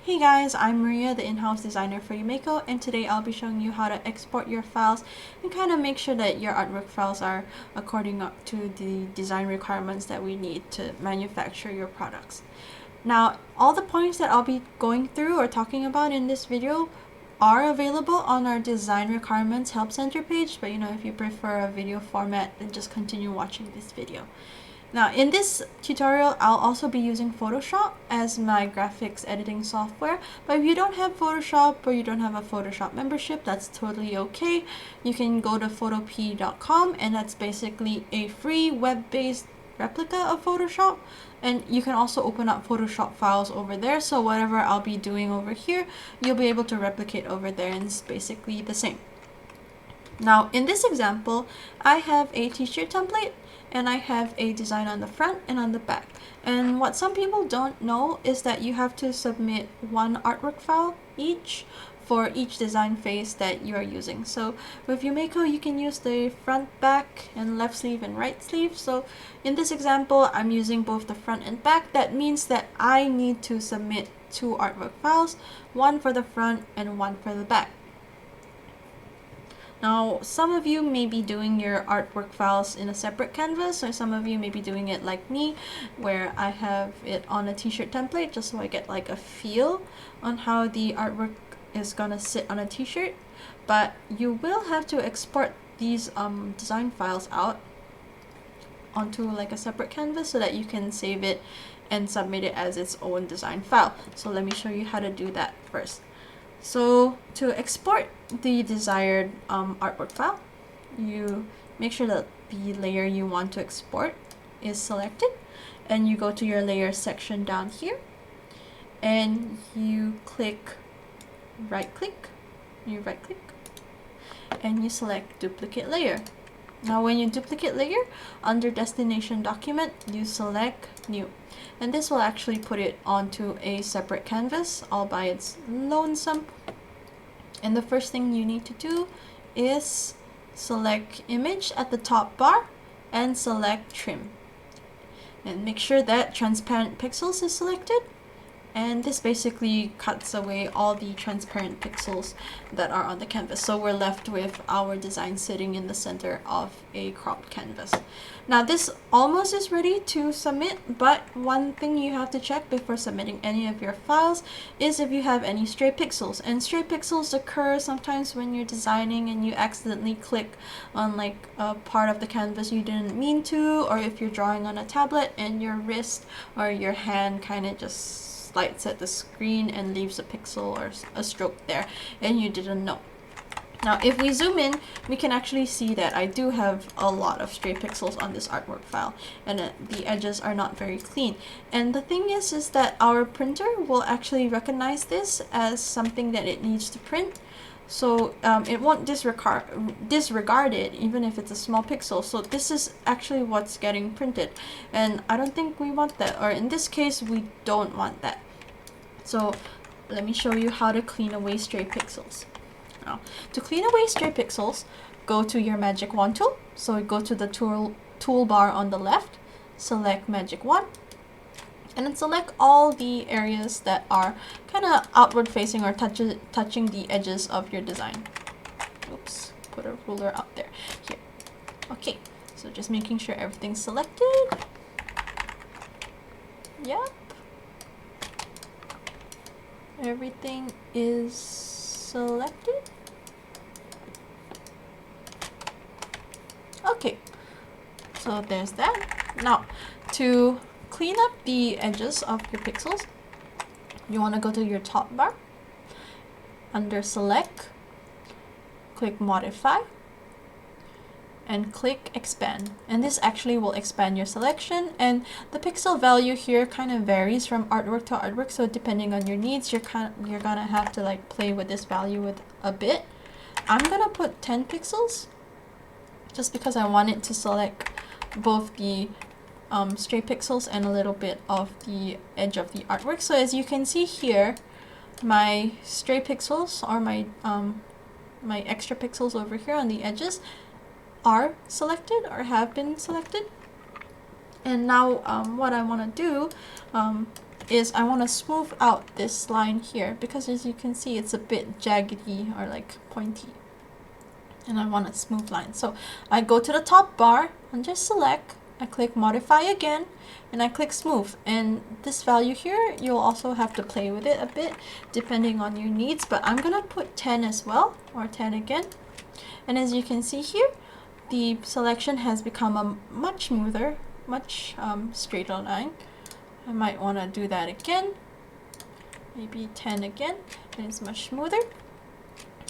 Hey guys, I'm Maria, the in-house designer for Yume Co, and today I'll be showing you how to export your files and kind of make sure that your artwork files are according to the design requirements that we need to manufacture your products. Now, all the points that I'll be going through or talking about in this video are available on our design requirements help center page, but if you prefer a video format, then just continue watching this video. Now, in this tutorial, I'll also be using Photoshop as my graphics editing software, but if you don't have Photoshop or you don't have a Photoshop membership, that's totally okay. You can go to photop.com, and that's basically a free web-based replica of Photoshop, and you can also open up Photoshop files over there, so whatever I'll be doing over here, you'll be able to replicate over there, and it's basically the same. Now, in this example, I have a t-shirt template and I have a design on the front and on the back. And what some people don't know is that you have to submit one artwork file each for each design phase that you are using. So with Yume Co, you can use the front, back, and left sleeve and right sleeve. So in this example, I'm using both the front and back. That means that I need to submit two artwork files, one for the front and one for the back. Now, some of you may be doing your artwork files in a separate canvas, or some of you may be doing it like me, where I have it on a t-shirt template just so I get like a feel on how the artwork is gonna sit on a t-shirt. But you will have to export these design files out onto like a separate canvas so that you can save it and submit it as its own design file. So let me show you how to do that first. So to export the desired artwork file, you make sure that the layer you want to export is selected, and you go to your layer section down here and you right click and you select duplicate layer. Now when you duplicate layer, under destination document, you select new. And this will actually put it onto a separate canvas all by its lonesome. And the first thing you need to do is select image at the top bar and select trim. And make sure that transparent pixels is selected. And this basically cuts away all the transparent pixels that are on the canvas. So we're left with our design sitting in the center of a cropped canvas. Now this almost is ready to submit, but one thing you have to check before submitting any of your files is if you have any stray pixels. And stray pixels occur sometimes when you're designing and you accidentally click on like a part of the canvas you didn't mean to, or if you're drawing on a tablet and your wrist or your hand kind of just slides at the screen and leaves a pixel or a stroke there and you didn't know. Now if we zoom in, we can actually see that I do have a lot of stray pixels on this artwork file, and the edges are not very clean. And the thing is that our printer will actually recognize this as something that it needs to print. So it won't disregard it even if it's a small pixel. So this is actually what's getting printed, and I don't think we want that, or in this case we don't want that. So let me show you how to clean away stray pixels. Now, to clean away stray pixels, go to your magic wand tool. So go to the toolbar on the left, select magic wand, and then select all the areas that are kind of outward facing or touching the edges of your design. Oops, put a ruler out there. Here. Okay, so just making sure everything's selected. Yep. Everything is selected. Okay, so there's that. Now, to clean up the edges of your pixels, you want to go to your top bar, under select, click modify, and click expand. And this actually will expand your selection, and the pixel value here kind of varies from artwork to artwork, so depending on your needs, you're gonna have to like play with this value with a bit. I'm gonna put 10 pixels just because I want it to select both the stray pixels and a little bit of the edge of the artwork. So as you can see here, my stray pixels, or my extra pixels over here on the edges, are selected or have been selected. And now what I want to do is I want to smooth out this line here, because as you can see it's a bit jaggedy or like pointy, and I want a smooth line. So I go to the top bar and just select, I click modify again, and I click smooth. And this value here, you'll also have to play with it a bit depending on your needs, but I'm gonna put 10 as well, or 10 again. And as you can see here, the selection has become a much smoother, much straighter line. I might want to do that again, maybe 10 again, and it's much smoother.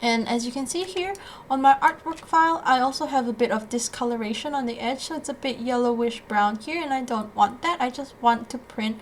And as you can see here on my artwork file, I also have a bit of discoloration on the edge, so it's a bit yellowish brown here, and I don't want that. I just want to print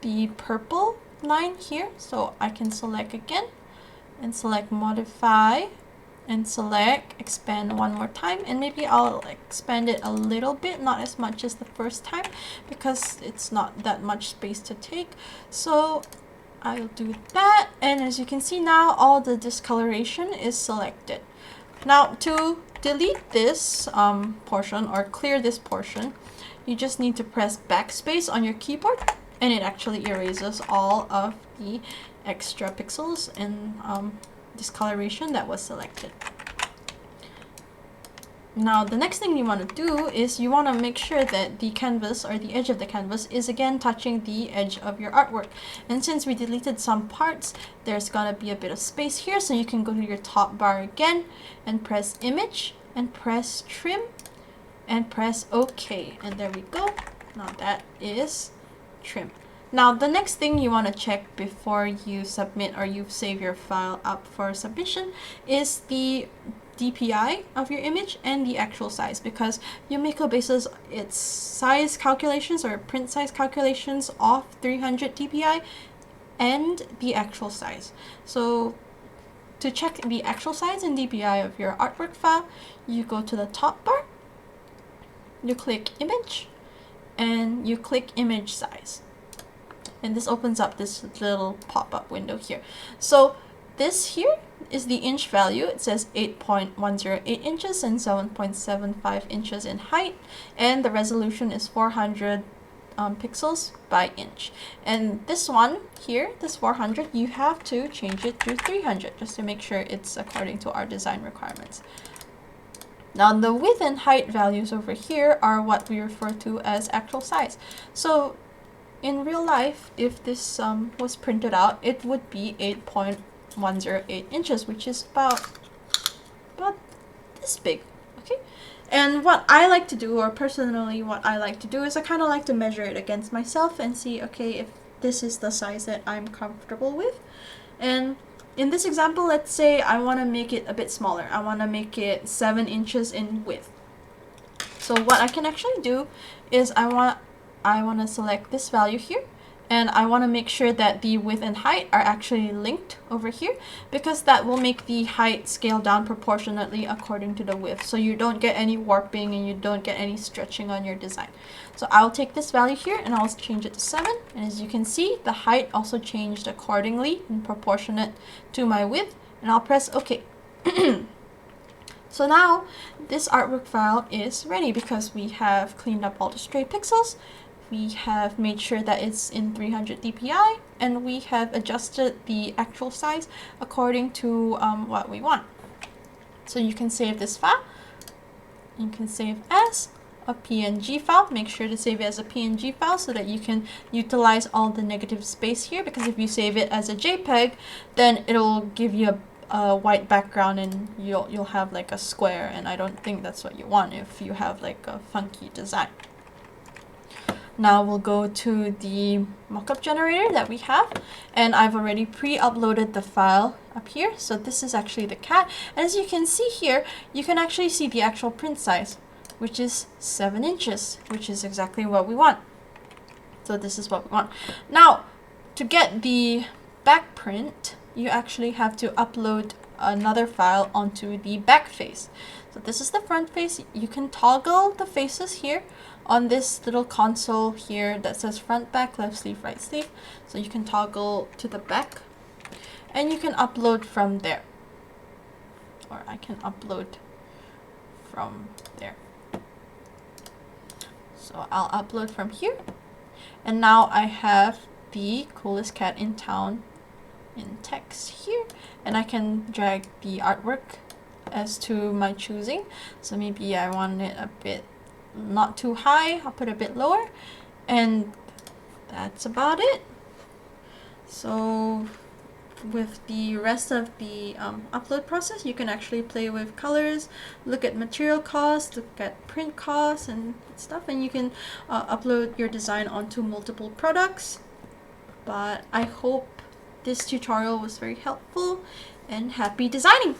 the purple line here. So I can select again and select modify and select expand one more time, and maybe I'll expand it a little bit, not as much as the first time because it's not that much space to take. So I'll do that, and as you can see now all the discoloration is selected. Now to delete this portion or clear this portion, you just need to press backspace on your keyboard, and it actually erases all of the extra pixels and discoloration that was selected. Now the next thing you want to do is you want to make sure that the canvas or the edge of the canvas is again touching the edge of your artwork. And since we deleted some parts, there's gonna be a bit of space here, so you can go to your top bar again and press image and press trim and press OK, and there we go. Now that is trim. Now the next thing you want to check before you submit or you save your file up for submission is the DPI of your image and the actual size, because Yume Co bases its size calculations or print size calculations off 300 DPI and the actual size. So to check the actual size and DPI of your artwork file, you go to the top bar, you click image, and you click image size. And this opens up this little pop-up window here. So this here is the inch value. It says 8.108 inches and 7.75 inches in height, and the resolution is 400 pixels by inch. And this one here, this 400, you have to change it to 300 just to make sure it's according to our design requirements. Now the width and height values over here are what we refer to as actual size. So in real life, if this was printed out, it would be 8.108 inches, which is about this big, okay? And what I like to do, or personally what I like to do, is I kind of like to measure it against myself and see, okay, if this is the size that I'm comfortable with. And in this example, let's say I want to make it a bit smaller. I want to make it 7 inches in width. So what I can actually do is I want to select this value here, and I want to make sure that the width and height are actually linked over here, because that will make the height scale down proportionately according to the width, so you don't get any warping and you don't get any stretching on your design. So I'll take this value here and I'll change it to 7, and as you can see, the height also changed accordingly and proportionate to my width, and I'll press OK. So now this artwork file is ready because we have cleaned up all the stray pixels, we have made sure that it's in 300 DPI, and we have adjusted the actual size according to what we want. So you can save this file. You can save as a PNG file. Make sure to save it as a PNG file so that you can utilize all the negative space here, because if you save it as a JPEG, then it'll give you a white background and you'll have like a square, and I don't think that's what you want if you have like a funky design. Now we'll go to the mockup generator that we have, and I've already pre-uploaded the file up here. So this is actually the cat, and as you can see here, you can actually see the actual print size, which is 7 inches, which is exactly what we want. So this is what we want. Now to get the back print, you actually have to upload another file onto the back face. So this is the front face. You can toggle the faces here on this little console here that says front, back, left sleeve, right sleeve. So you can toggle to the back, and you can upload from there, or I can upload from there. So I'll upload from here, and now I have the coolest cat in town in text here, and I can drag the artwork as to my choosing. So maybe I want it a bit not too high, I'll put it a bit lower, and that's about it. So with the rest of the upload process, you can actually play with colors, look at material costs, look at print costs and stuff, and you can upload your design onto multiple products. But I hope this tutorial was very helpful, and happy designing!